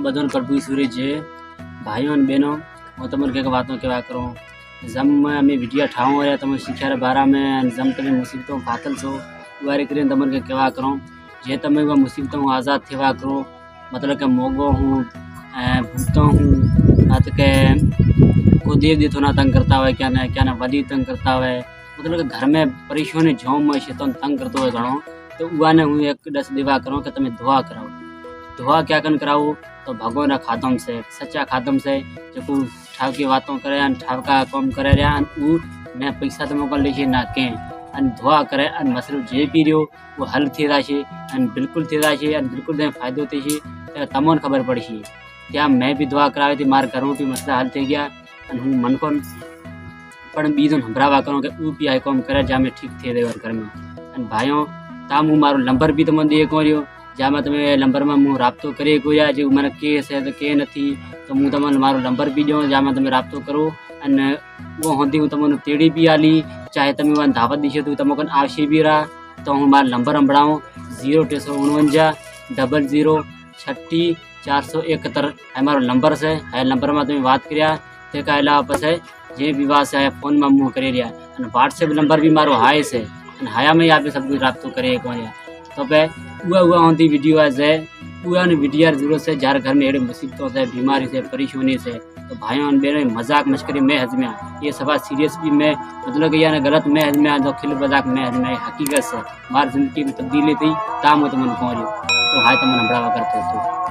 बधों प्रभु ईश्वरी जे भाइयों और बहनों मैं तमने कई बातों कहवा करूँ जम में अमी वीडियो ठाऊँ या तम शिक्षा बारा में जम तब मुसीबतों फातल छो वारे करीने तमने कहवा करूँ जे तमें वह मुसीबतों आज़ाद थेवा करो मतलब के मोगो हूँ भूतो हूँ तो के को देव देतो ना तंग करता हुआ क्या ना वडी तंग करता हुआ मतलब के घर में परेशानी झोम में शैतान तंग करते हुए घणो तो उने हूँ एक 10 दिवा करूँ कि तमें दुआ कराओ। दुआ क्या कन कराओ तो भगवान रा खादम से सच्चा खादम से जो ठावकी बातों करे ठावका कम करे उ ने पैसा तो मोकल ले ना के दुआ करे मसलो जे पी रो वो हल थी जाए बिल्कुल थी जाए बिल्कुल फायदो थी तमोन खबर पड़ी क्या मैं भी दुआ करावी थी मार घरों भी मसला हल थी गया हूँ मन को पण बीजो संभरावा करूँ कि ऊ भी आई कम करे जा मैं ठीक थे घर में भाइयों ताम हूँ मारो नंबर भी तमने दिए को रियो जा मैं तमें नंबर में हूँ राब्तो करे को या जो मैंने केस है तो के नहीं तो हूँ तमने मारो नंबर भी दो जा मैं तमें राब्तो करो अने वो होती हूँ तमने तेड़ी भी आली चाहे तमें वहाँ धावत दीशे तो तमोकन आवशे भी रहा तो हूँ मारो नंबर संभड़ाऊँ 0 0 36 471 है मारो नंबर से है नंबर में तमें बात करिया ते का अलावा पछे जे विवाह से है फोन में मुँह करे रिया व्हाट्सएप नंबर भी मारो हाय से हाया में आप सब कुछ राब्तो करे को तो पे हुआ होती वीडियो है जे वीडियो जरूरत से जार घर में एड़े मुसीबतों से बीमारी से परेशानी से तो भाइयों बहनों मजाक मस्करी में हजमिया ये सभा सीरियस भी मैं मतलब कि यानी गलत में हजमिया जो खिल मजाक में हजमिया हकीकत से हमारी जिंदगी में तब्दीली थी ताम तो मन को तो हाय तो मन बढ़ावा करते तो